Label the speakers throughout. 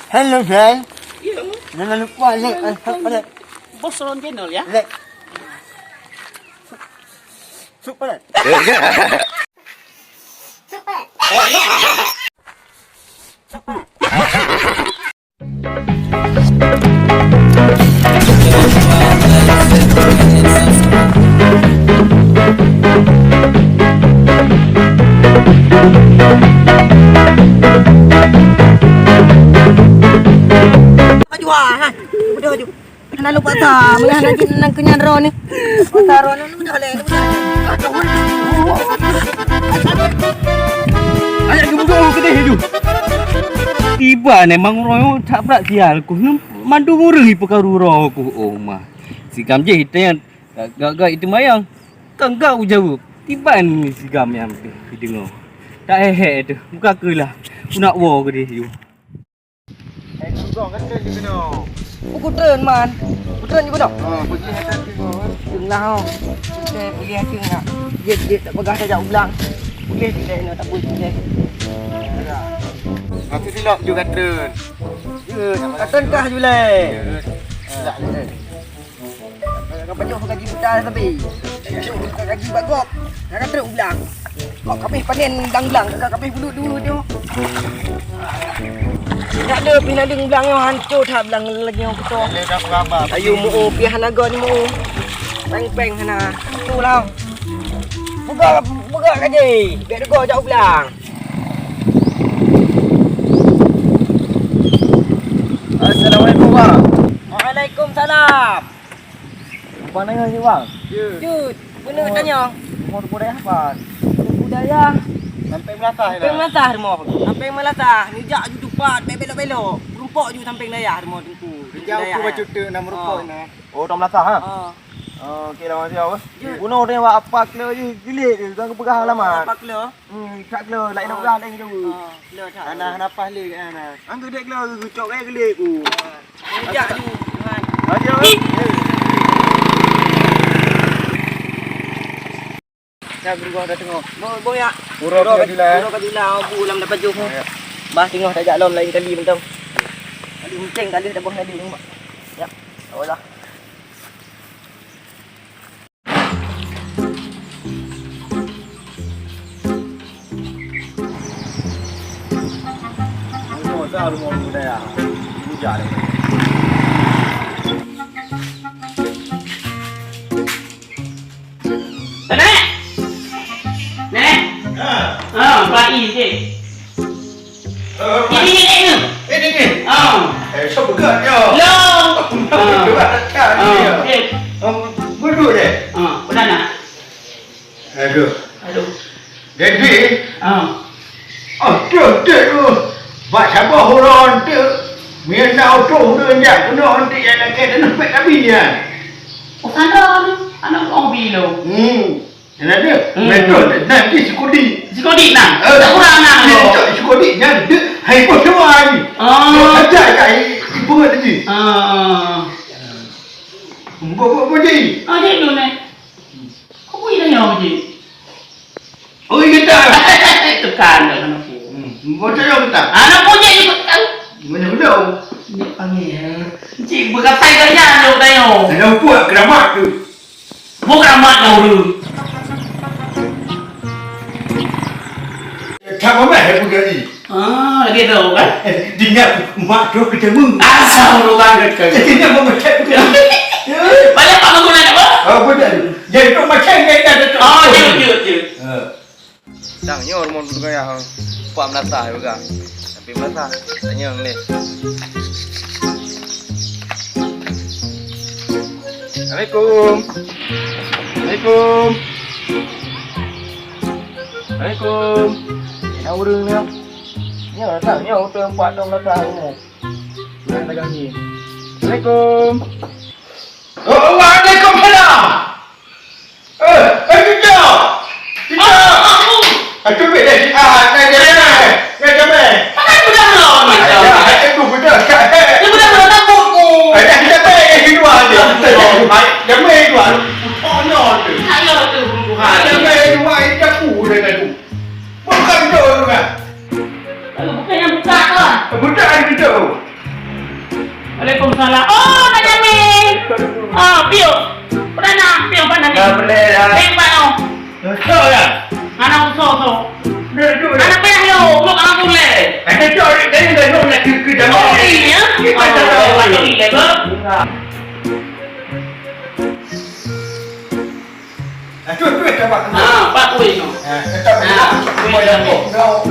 Speaker 1: Hello, friend.
Speaker 2: Ya,
Speaker 1: Jangan lupa like.
Speaker 2: bos Ron channel ya.
Speaker 1: Like. Super.
Speaker 3: Jual ha. Udah ju. Nak lupa tak, mula nak nang kenyan ro ni. Kota ro ni udah le.
Speaker 4: Ayak gemuruh ke deh tu. Tiba ni mang royo tak berat sial ku. Mandu murih perkaru roh ku. Oh mah. Sigam je hitan gak itu mayang. Kau jawab. Tiba ni sigam yang dengar. Tak tu. Muka ke lah. Aku nak war ke dia tu.
Speaker 3: Buku tren man. Buku tren juga dah.
Speaker 1: Pergi hantar tengok.
Speaker 3: Jenglah ho. Kita pergi hacing nak. Dia tak pegah saja ulang. Boleh tidak nak tak boleh.
Speaker 1: Aku silap juga turun.
Speaker 3: Katan kah jule.
Speaker 1: Tak le.
Speaker 3: Kau penyok gaji budak tapi. Kau gaji bagok. Nak kata ulang. Kau kabeh panen dang-dang, kau kabeh bulu dulu tu. Nak ada pindah deng belang yang hancur tak belang lagi yang betul.
Speaker 1: Dia dah berapa?
Speaker 3: Ayo mu piah naga ni mu. Peng-peng hana. Tu lah. Buka gaji. Biar dego jauh belang.
Speaker 1: Assalamualaikum bang.
Speaker 3: Waalaikumsalam.
Speaker 1: Apa nanya ni bang?
Speaker 3: Jut, benar tanya.
Speaker 1: Mau budaya apa?
Speaker 3: Budaya.
Speaker 1: Sampai Melaka
Speaker 3: Sampai melatah rumah. Sampai melatah. Nijak ju tupat, belok-belok. Rumpok ju sampai layar rumah tengku.
Speaker 1: Jauh aku baca tu nama rupa ni.
Speaker 4: Oh, dah Melaka ha?
Speaker 3: Ha.
Speaker 4: Oh, okey dah masih apa? Bunuh dia buat apa kilo je. Gilik je. Jangan pegah halaman.
Speaker 3: Apa kilo?
Speaker 4: Tak kilo. Lain nak pegah lain jauh.
Speaker 3: Ha, kilo tak.
Speaker 1: Anak apa le kat anak?
Speaker 4: Angkat dia kilo. Cok kaya gilik ku.
Speaker 3: Nijak ju. Tuhan.
Speaker 4: Aja apa?
Speaker 3: Dah bergua dah tengok. Bo ya.
Speaker 1: Urut kajulah.
Speaker 3: Urut kajulah. Bu lam dapat jumpa. Bah tengok tak jak lom lain kali bentam. Kali menceng kali dah boh kali ni. Ya. Awallah.
Speaker 1: Dah rumah budaya. Ini jalan.
Speaker 2: Nek. Nek. Pak je. Ini ni.
Speaker 1: Siapa berat dia?
Speaker 2: Long.
Speaker 1: Berat kan dia. Berdua deh.
Speaker 2: Benar nak?
Speaker 1: Aduh.
Speaker 2: Aduh.
Speaker 1: Jadi,
Speaker 2: Oh.
Speaker 1: tu. Buat siapa huron tu? Mian nak tu dia jak kena nanti yang nak kena nampak kami dia.
Speaker 2: Oh, anak orang bilo.
Speaker 1: Yang ada. Betul. Nanti sekudi.
Speaker 2: Sikodi nak. Tak kurang nak.
Speaker 1: Dia sekudi nya dia hai pun semua ni. Ada kat ibu tadi. Kau jadi.
Speaker 2: Dia tu nek. Kau punya tanya je.
Speaker 1: Oh, kita.
Speaker 2: Tekan dah kan aku.
Speaker 1: Betul kita.
Speaker 2: Anak punya ni tahu.
Speaker 1: Mana betul?
Speaker 2: Dia panggil. Cik berkatai gaya dia tanya.
Speaker 1: Ada buat keramat tu.
Speaker 2: Bukan mak kau dulu.
Speaker 1: Kamu mah hebat lagi.
Speaker 2: Lagi tahu kan?
Speaker 1: Dia mak tu ketemu.
Speaker 2: Asal lu kan kat.
Speaker 1: Dia mau macam tu.
Speaker 2: Banyak pak guna apa?
Speaker 1: Oh, betul. Jadi tu macam ni ada tu.
Speaker 2: Je.
Speaker 4: Dangnya hormon tu kaya hang. Pak Melaka juga. Tapi Melaka tanya ni. Assalamualaikum. Assalamualaikum. Assalamualaikum. Nak urang ni. Ni orang tak ni orang buat dong Melaka ni. Jangan dagang ni. Assalamualaikum.
Speaker 1: Oh, waalaikumsalam. Kita. Aku beda si
Speaker 2: Pakai budak lo ni.
Speaker 1: Aku beda.
Speaker 2: Dia budak lo takut ku.
Speaker 1: Ada kita pergi di luar dia. Dia main luar. Oh, no.
Speaker 2: Ayo tu bukan.
Speaker 1: Dia main luar itu aku dengan tu. Bukan tu kan.
Speaker 2: Bukan yang buka tu.
Speaker 1: Budak itu.
Speaker 2: salah. Oh, nak jamin. Oh, Pio. Pernah nak Pio mana ni?
Speaker 1: Dah boleh dah.
Speaker 2: Tembak oh.
Speaker 1: Betul dah.
Speaker 2: Anak usaha tu.
Speaker 1: Dah tu dah.
Speaker 2: Anak payah lo, lo tak boleh.
Speaker 1: Betul dah nak ke dah.
Speaker 2: Oh, ini ya.
Speaker 1: Kita dah tahu.
Speaker 2: Macam ni level.
Speaker 1: Tu coba.
Speaker 2: Pak kuih tu.
Speaker 1: Tetap boleh dah.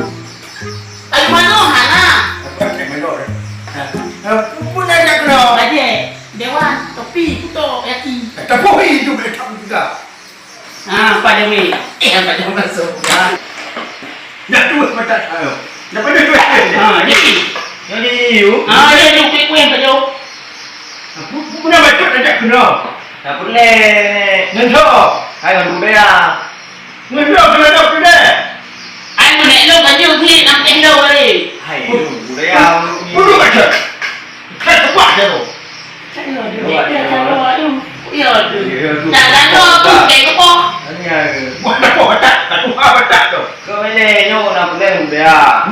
Speaker 2: Ayo mana Hana?
Speaker 1: Pun nak kena.
Speaker 2: Aje. Dewan, topi, kuto, yaki.
Speaker 1: Tapi itu boleh tak juga.
Speaker 2: Pak Jamin. Pak Jamin masuk.
Speaker 1: Dah tu macam ayo. Dah pada tu.
Speaker 2: Jadi.
Speaker 1: Jadi you.
Speaker 2: Dia lu kuih Pak Jo.
Speaker 1: Pun nak baca tak kena.
Speaker 4: Tak boleh.
Speaker 1: Nenso.
Speaker 4: Hai orang muda ya.
Speaker 1: Nenso kena dah kena.
Speaker 2: Ai menek lo baju ni nak lo ni.
Speaker 4: Hai muda ya.
Speaker 1: Pun baca. Tak kuat dah tu.
Speaker 2: Ya, jangan lo tu kayak apa?
Speaker 4: Ini ya.
Speaker 1: Buat apa tak? Tak apa tak tu.
Speaker 4: Kau boleh nyo nak boleh muda ya.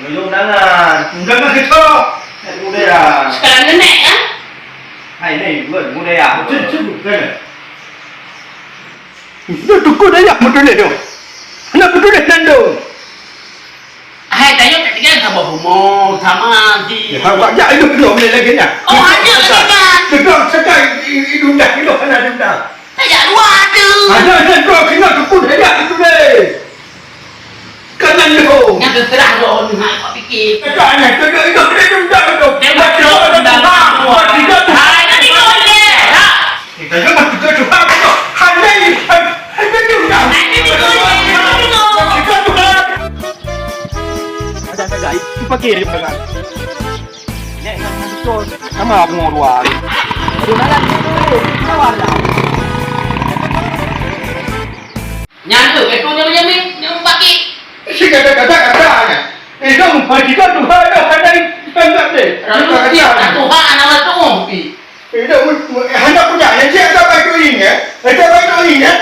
Speaker 4: Nyo nangan.
Speaker 1: Jangan kita.
Speaker 4: Hai muda ya.
Speaker 2: Sekarang nenek kan?
Speaker 4: Hai ni buat muda ya.
Speaker 1: Cukup kan? Dah tukar dah ya betul tu. Nak betul dah nando.
Speaker 2: Hai tayo tak tinggal sama bomo sama di.
Speaker 1: Awak jak itu belum boleh lagi nak.
Speaker 2: Oh ada lagi kan?
Speaker 1: Sedang hidung dah ada dah.
Speaker 2: Tak dua ada.
Speaker 1: Ada kau kena tukar dah ya itu deh. Kanan tu.
Speaker 2: Yang terserah lo ni hai kau fikir.
Speaker 1: Kanan tu itu dah tu.
Speaker 2: Dia macam dah. Hai nanti kau boleh. Ha.
Speaker 1: Kita jangan kita cuba tu. Handai tu dah.
Speaker 2: Nanti kau boleh.
Speaker 1: Kita tu dah.
Speaker 4: Ada guys. Pakai dia belakang. Nek nak betul. Sama aku mau dua.
Speaker 2: Nyatu itu dia Jamin, dia pakai.
Speaker 1: Si kata-kata. Itu kita tu ada handai tangkap deh.
Speaker 2: Lalu dia tak Tuhan nama tu.
Speaker 1: Itu hendak punya yang siapa baik tu ini ya? Kita baik tu ini ya?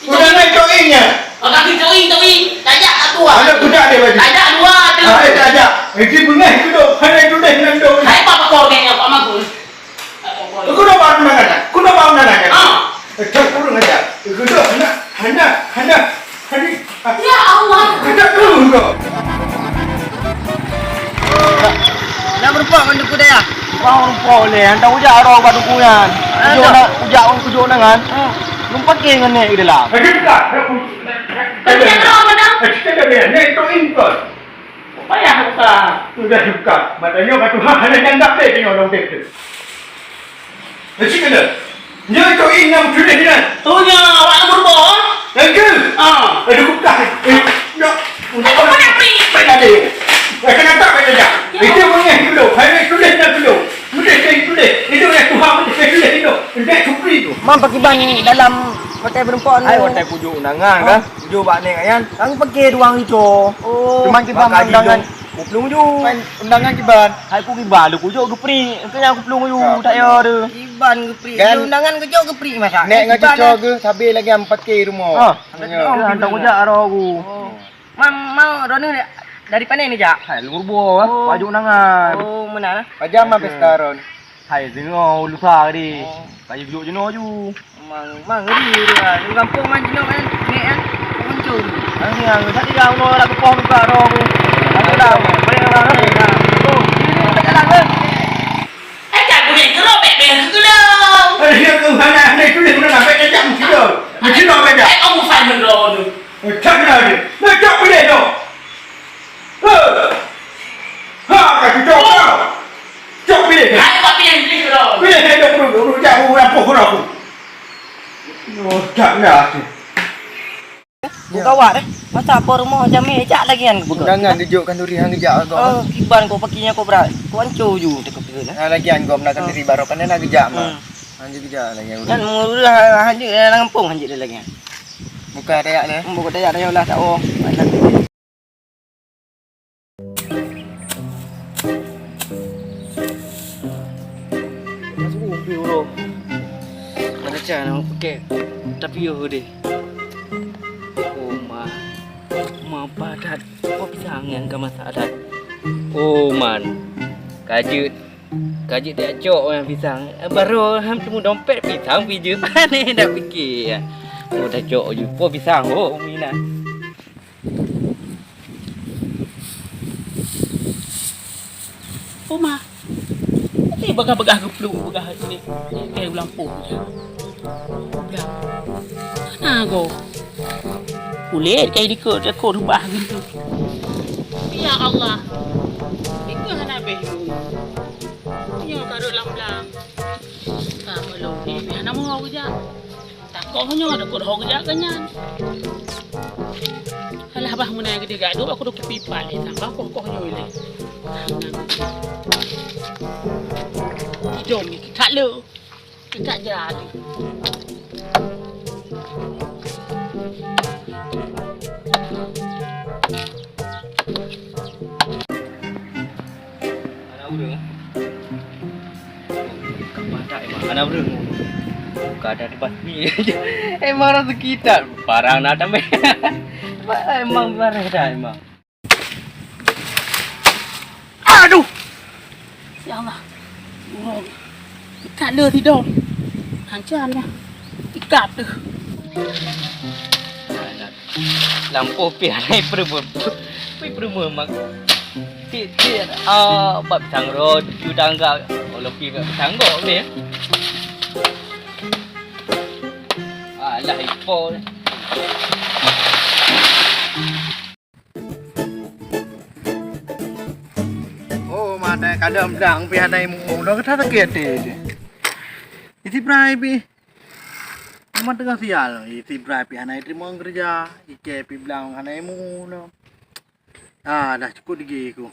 Speaker 1: Sudah naik tu ini ya?
Speaker 2: Orang kita ini, tajak satu ah.
Speaker 1: Ada kuda dia baju.
Speaker 2: Tajak dua tu.
Speaker 1: Ada ada. Ini bunga itu tu, handai tu deh nando.
Speaker 2: Hai apa kau ni apa magus?
Speaker 1: Kuda baru nak. Kuda baru nak.
Speaker 2: Ah.
Speaker 1: Cak kurang aja. Kuda hendak.
Speaker 2: Ya Allah.
Speaker 1: Kita turun kau.
Speaker 3: Nak berempat mandu kuda ya?
Speaker 4: Kau boleh. Hantar ujak orang kat dukungan. Ujak nangan. Lumpah ke dengan nek di dalam.
Speaker 1: Kita.
Speaker 2: Kerja kau mana?
Speaker 1: Kita dah biar. Naik tu import.
Speaker 2: Payah buka.
Speaker 1: Sudah buka. Maknanya kat Tuhan ada jangkap deh tengok orang tu. Mesti kena. Dia tu ini yang sudah ni.
Speaker 2: Tuhnya awak berbohong.
Speaker 1: Angkel. Ada buka. Nak.
Speaker 2: Aku nak pergi.
Speaker 1: Tak ada. Kena tak baca dah. Itu punya dulu. Hari tulis dah dulu. Tulis. Itu yang Tuhan tulis itu. Tidak cupri tu.
Speaker 3: Mam pakai ban dalam hotel berempat
Speaker 4: Hai hotel pujuk undangan kan. Pujuk bak ni kan.
Speaker 3: Kang pakai ruang hijau. Oh.
Speaker 4: Cuma kita undangan. Pelung ju. Undangan kiban. Hai ku kiban lu pujuk gepri. Engkau yang aku pelung ju. Tak ya tu.
Speaker 3: Iban gepri. Undangan ke jauh gepri masak.
Speaker 5: Nek ngaji cok ke sabi lagi 4K rumah.
Speaker 4: Hantar ujak arah aku.
Speaker 3: Mam mau Ronu dari mana ni jak?
Speaker 4: Hai lu berbuah baju undangan.
Speaker 3: Oh mana?
Speaker 5: Pajam apa sekarang?
Speaker 4: Hai dengar lusa tadi. Kayu pujuk jenuh ju.
Speaker 3: Mang ngeri dia. Di kampung man jenuh kan. Nek kan. Muncul.
Speaker 4: Ang yang tadi kau nak lagu pohon juga arah aku. Aku dah boleh orang ni. Oh, ini tak jalan.
Speaker 2: Ajak boleh gerobek ke dah.
Speaker 1: Dia Tuhan nak tulis mana nak baca jam kita. Mesti nak baca.
Speaker 2: Kamu faham benda tu.
Speaker 1: Tak nak dia. Nak cak boleh tu. Kat kita kau. Cak boleh.
Speaker 2: Hai apa yang beli ke dah.
Speaker 1: Boleh saya dulu jauh apa pun aku. Oh, tak nak.
Speaker 3: Buka awak deh. Masa apa rumah Jamil jak lagi kan buka.
Speaker 5: Undangan dijukkan duri hang gejak kau.
Speaker 3: Oh, kiban kau pakinya kau berat. Kau hancur ju dekat pikiran.
Speaker 5: Nah lagi an kau menakan diri baru kan nak gejak mah. Anjir gejak lagi.
Speaker 3: Kan murus hanjik dalam kampung hanjik dia lagi.
Speaker 5: Bukan dayak ni.
Speaker 3: Buka dayak dah lah tak oh. Ada cara nak pakai tapi yo deh. Oh ma padat. Kau bisa angin ke masa adat.
Speaker 4: Oh man. Kajut Kaji dia cok yang pisang. Baru ham temu dompet pisang piju. Ni dah fikir. Oh dah cok jumpa pisang. Oh minat.
Speaker 2: Uma. Ni begah-begah gepluk begah ni. Kayak lampu je. Belah. Mana go? Kulit kayak dikut rekod rubah gitu. Ya Allah. Itu hana behu. Ya karut lam-lam. Kamu lo ni hana mau kerja. Tak kau hanya ada kau kerja kanyan. Halah bah mun yang gede gaduh aku dok pipa le tambah kau hanya ile. Jom kita lu. Kita jadi.
Speaker 4: Mana urang? Bukan ada depan ni. Emang rezeki tak barang nak tambah. Emang barang dah emang.
Speaker 2: Aduh. Ya Allah. Oh. Ikat le tidur. Hancarnya. Ikat tu.
Speaker 4: Lampu pianai perempuan. Perempuan mak. Tiada bab sangrod judangga kalau pi bab sanggok ni. Alah ipo.
Speaker 5: Oh, mana kadang dang pi hanai mu lo kata sakit dia. Isi prai pi. Cuma tengah sial, isi prai pi hanai terima kerja, ike pi bilang hanai mu lo. Ah, dah cukup digi aku.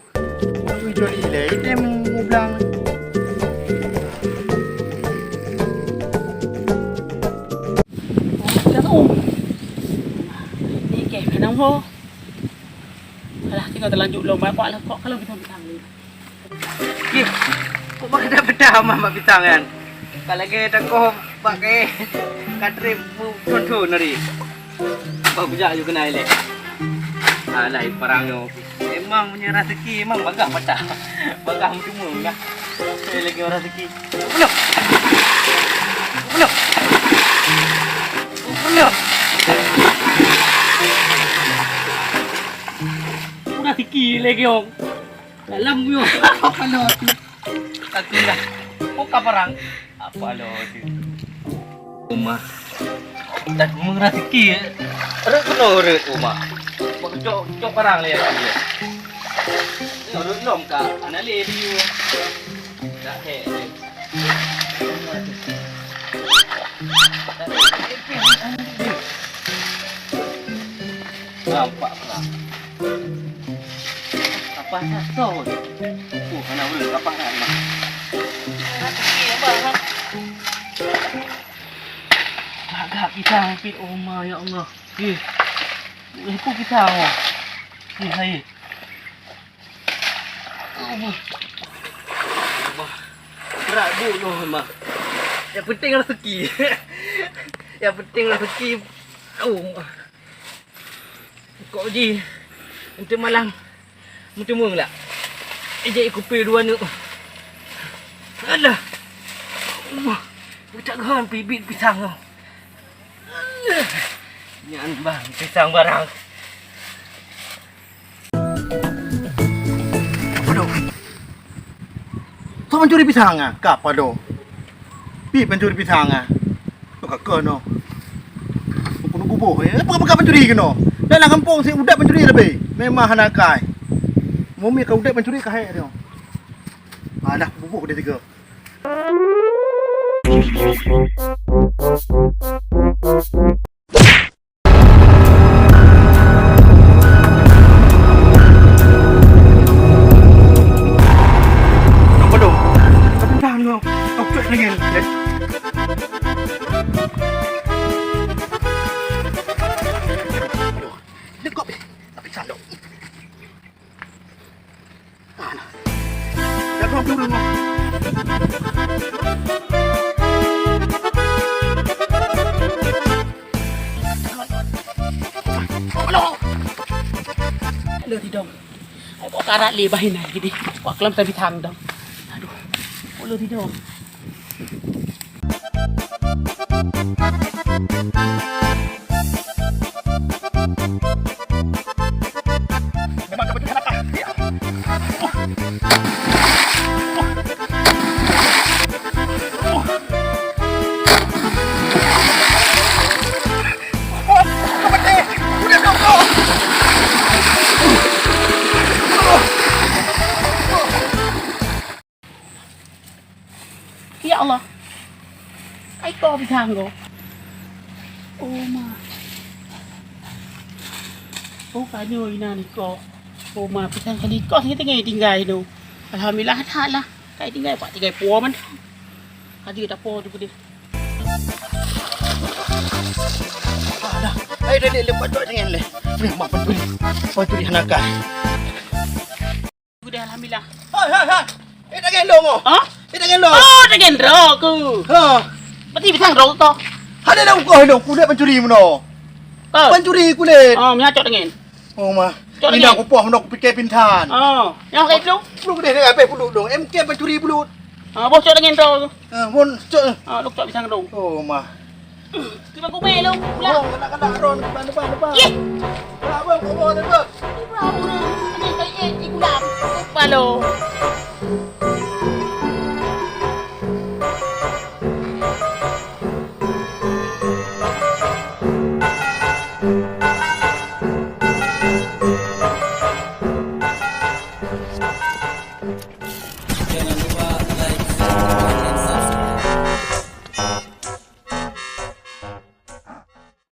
Speaker 5: Aku jual ile, itu mu bilang.
Speaker 2: Ni ke kenang ho. Alah tinggal terlanjut long bapak lah kok kalau kita bitang ni.
Speaker 4: Kih, kok mak dah bedah mak pisang kan? Kalau kita kau pakai katrip contoh nari. Bau bujak juga kena ile. Alah parang yo. Emang punya rezeki emang bagah patah. Bagah cuma enggak. Saya lagi orang rezeki. Belum. Belum. Belum.
Speaker 2: Udah rezeki lagi om. Dalam yo. Kalau
Speaker 4: Aku dah. Muka parang. Apa lo tu? Rumah. Dan memang rezeki. Rek penuh rek rumah. Cok parang le dia. Urut nom ka ana le dia. Dah he. Nampak parang. Apa satu? Ana urut apa nak? Agak kita hampir oma ya Allah. Itu kita oh. Ni saya. Allah. Berat dulu memang. Yang penting rezeki. Yang penting rezeki. Oh. Kok ji. Untuk malam. Macam mana lah. Ejek kopi dua ni. Alah. Bucak kan bibit pisang tu. Nyan bang, pisang barang.
Speaker 5: Aduh. Kau mencuri pisang ah? Kapa do? Pi pencuri pisang ah? Kau kakak no. Kau nunggu boh eh? Apa pencuri keno? Dalam kampung si udak pencuri lebih. Memang anak kai. Mumi kau udak pencuri kahai dia. Ah dah bubuk dia tiga. Apa dong? Tapi tahan kau. Kau cuek lagi. Dekop. Tapi sandok. Dah kau dulu kau.
Speaker 2: le ti dong. Ai ko karat le bahin ai gidi. Ko kelam tapi thang dong. Aduh. boleh tidur.
Speaker 5: Memang kau betul nakal. Ya. Kau betul. Udah dong kau.
Speaker 2: Ya Allah. Ai kau pisang kau. Oh ma. Oh kanyo ina ni kau. Oh ma pisang kali kau sini tinggal tu. Alhamdulillah tak lah. Kai tinggal pak tinggal puan man. Hadi tak puan tu dia.
Speaker 5: Dah. Dah lepas tu jangan le. Mak betul. Betul dia nakal.
Speaker 2: Sudah alhamdulillah.
Speaker 5: Hai. Tak gelong oh.
Speaker 2: Ha?
Speaker 5: Tak gelong.
Speaker 2: Oh, tak gendro aku.
Speaker 5: Ha.
Speaker 2: Berarti pisang ro kau.
Speaker 5: Ada dah kau hidup kulit pencuri mana?
Speaker 2: Kau.
Speaker 5: Pencuri kulit.
Speaker 2: Oh, menyacok dengan.
Speaker 5: Oh mah.
Speaker 2: Cok
Speaker 5: Ini
Speaker 2: dengan.
Speaker 5: aku puas nak fikir pintan.
Speaker 2: Oh, yang kayak tu.
Speaker 5: Pulu gede dia apa pulu dong. MK pencuri pulu.
Speaker 2: Ah, bos cok dengan ro.
Speaker 5: Mun cok.
Speaker 2: Ah, lu cok pisang ro.
Speaker 5: Oh mah.
Speaker 2: Kita ku bel lu. Pula.
Speaker 5: Oh, kena ron depan.
Speaker 2: Ye.
Speaker 5: Apa kau depan?
Speaker 2: Ini kayak iku dah. Palo.